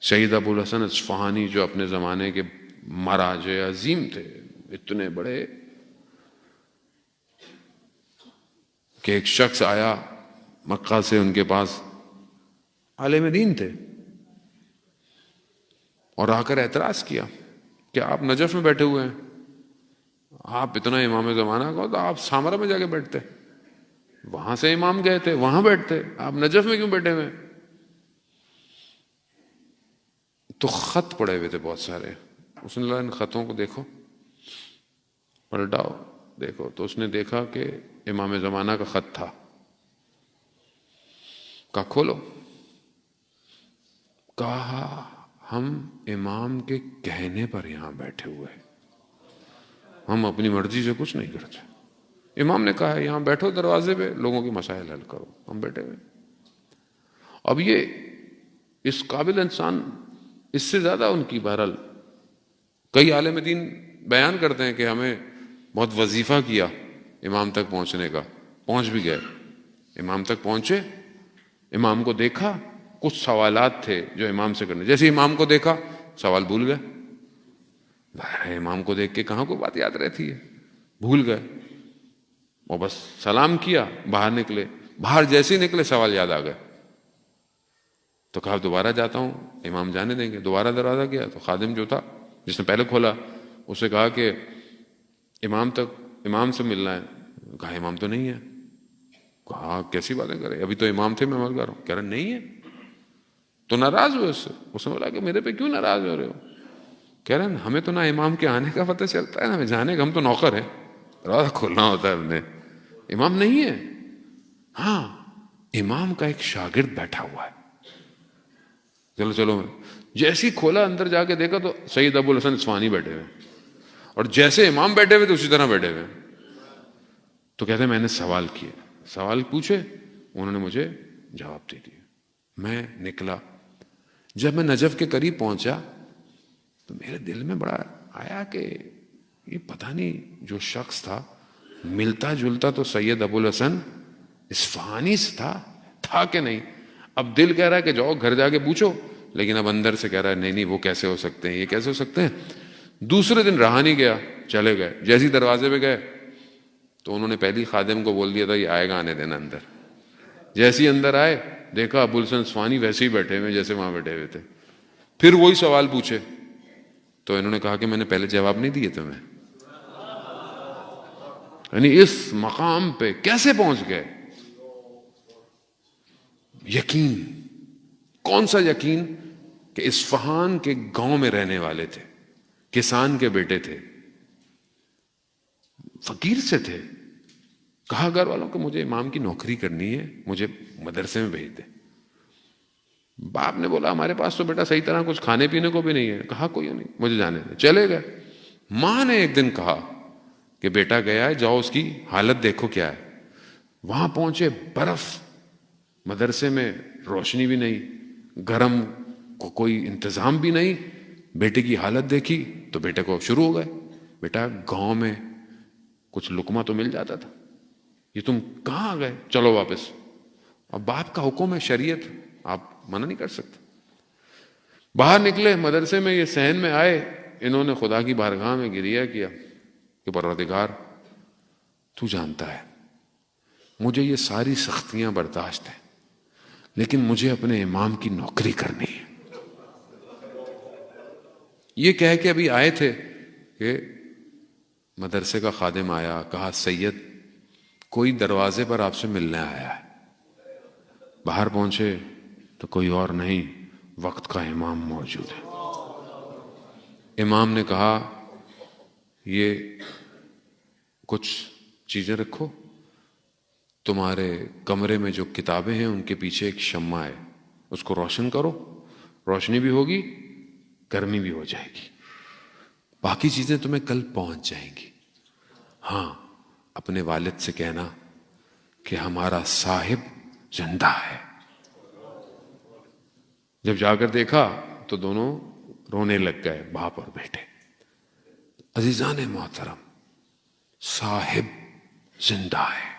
سید ابو الحسن اصفہانی جو اپنے زمانے کے مراجع عظیم تھے، اتنے بڑے کہ ایک شخص آیا مکہ سے ان کے پاس، عالم دین تھے، اور آ کر اعتراض کیا کہ آپ نجف میں بیٹھے ہوئے ہیں، آپ اتنا امام زمانہ کو، تو آپ سامرا میں جا کے بیٹھتے، وہاں سے امام گئے تھے وہاں بیٹھتے، آپ نجف میں کیوں بیٹھے ہوئے؟ تو خط پڑے ہوئے تھے بہت سارے، اس نے کہا ان خطوں کو دیکھو، پلٹاؤ دیکھو، تو اس نے دیکھا کہ امام زمانہ کا خط تھا، کہا کھولو، کہا ہم امام کے کہنے پر یہاں بیٹھے ہوئے ہیں، ہم اپنی مرضی سے کچھ نہیں کرتے، امام نے کہا ہے یہاں بیٹھو دروازے پہ، لوگوں کی مسائل حل کرو، ہم بیٹھے ہوئے۔ اب یہ اس قابل انسان، اس سے زیادہ ان کی بہرحال کئی عالم دین بیان کرتے ہیں کہ ہمیں بہت وظیفہ کیا امام تک پہنچنے کا، پہنچ بھی گئے، امام تک پہنچے، امام کو دیکھا، کچھ سوالات تھے جو امام سے کرنے، جیسے امام کو دیکھا سوال بھول گئے، امام کو دیکھ کے کہاں کوئی بات یاد رہتی ہے، بھول گئے، اور بس سلام کیا، باہر نکلے، باہر جیسے ہی نکلے سوال یاد آ گئے، تو کہا دوبارہ جاتا ہوں، امام جانے دیں گے، دوبارہ دروازہ کیا تو خادم جو تھا جس نے پہلے کھولا، اسے کہا کہ امام سے ملنا ہے، کہا امام تو نہیں ہے، کہا کیسی باتیں کرے، ابھی تو امام تھے میں مل کر ہوں، کہہ رہا نہیں ہے، تو ناراض ہوئے اس سے، اس نے بولا کہ میرے پہ کیوں ناراض ہو رہے ہو؟ کہہ رہے ہیں ہمیں تو نہ امام کے آنے کا پتہ چلتا ہے نہ ہمیں جانے کا، ہم تو نوکر ہیں، دروازہ کھولنا ہوتا ہے ہم نے، امام نہیں ہے، ہاں امام کا ایک شاگرد بیٹھا ہوا ہے، چلو چلو، جیسے ہی کھولا اندر جا کے دیکھا تو سید ابو الحسن اصفہانی بیٹھے ہوئے، اور جیسے امام بیٹھے ہوئے تو اسی طرح بیٹھے ہوئے، تو کہتے ہیں میں نے سوال کیے، سوال پوچھے، انہوں نے مجھے جواب دے دیا، میں نکلا، جب میں نجف کے قریب پہنچا تو میرے دل میں بڑا آیا کہ یہ پتہ نہیں جو شخص تھا ملتا جلتا تو سید ابو الحسن اصفہانی سے تھا کہ نہیں؟ اب دل کہہ رہا ہے کہ جاؤ گھر جا کے پوچھو، لیکن اب اندر سے کہہ رہا ہے نہیں نہیں وہ کیسے ہو سکتے ہیں، یہ کیسے ہو سکتے ہیں۔ دوسرے دن رہا نہیں گیا، چلے گئے، جیسے دروازے پہ گئے تو انہوں نے پہلی خادم کو بول دیا تھا یہ آئے گا آنے دینا اندر، جیسے ہی اندر آئے دیکھا ابو الحسن اصفہانی ویسے ہی بیٹھے ہوئے جیسے وہاں بیٹھے ہوئے تھے، پھر وہی سوال پوچھے تو انہوں نے کہا کہ میں نے پہلے جواب نہیں دیے تمہیں، یعنی اس مقام پہ کیسے پہنچ گئے؟ یقین، کون سا یقین؟ کہ اصفہان کے گاؤں میں رہنے والے تھے، کسان کے بیٹے تھے، فقیر سے تھے، کہا گھر والوں کہ مجھے امام کی نوکری کرنی ہے، مجھے مدرسے میں بھیج دے۔ باپ نے بولا ہمارے پاس تو بیٹا صحیح طرح کچھ کھانے پینے کو بھی نہیں ہے، کہا کوئی نہیں مجھے جانے دے، چلے گئے۔ ماں نے ایک دن کہا کہ بیٹا گیا ہے جاؤ اس کی حالت دیکھو کیا ہے، وہاں پہنچے، برف، مدرسے میں روشنی بھی نہیں، گرم کو کوئی انتظام بھی نہیں، بیٹے کی حالت دیکھی تو بیٹے کو شروع ہو گئے، بیٹا گاؤں میں کچھ لقمہ تو مل جاتا تھا، یہ تم کہاں گئے، چلو واپس۔ اب باپ کا حکم ہے، شریعت، آپ منع نہیں کر سکتے۔ باہر نکلے مدرسے میں، یہ صحن میں آئے، انہوں نے خدا کی بارگاہ میں گریہ کیا کہ پروردگار تو جانتا ہے مجھے یہ ساری سختیاں برداشت ہیں، لیکن مجھے اپنے امام کی نوکری کرنی ہے۔ یہ کہہ کے ابھی آئے تھے کہ مدرسے کا خادم آیا، کہا سید کوئی دروازے پر آپ سے ملنے آیا ہے۔ باہر پہنچے تو کوئی اور نہیں، وقت کا امام موجود ہے۔ امام نے کہا یہ کچھ چیزیں رکھو، تمہارے کمرے میں جو کتابیں ہیں ان کے پیچھے ایک شمع ہے، اس کو روشن کرو، روشنی بھی ہوگی، گرمی بھی ہو جائے گی، باقی چیزیں تمہیں کل پہنچ جائیں گی۔ ہاں اپنے والد سے کہنا کہ ہمارا صاحب زندہ ہے۔ جب جا کر دیکھا تو دونوں رونے لگ گئے، باپ اور بیٹے۔ عزیزان محترم، صاحب زندہ ہے۔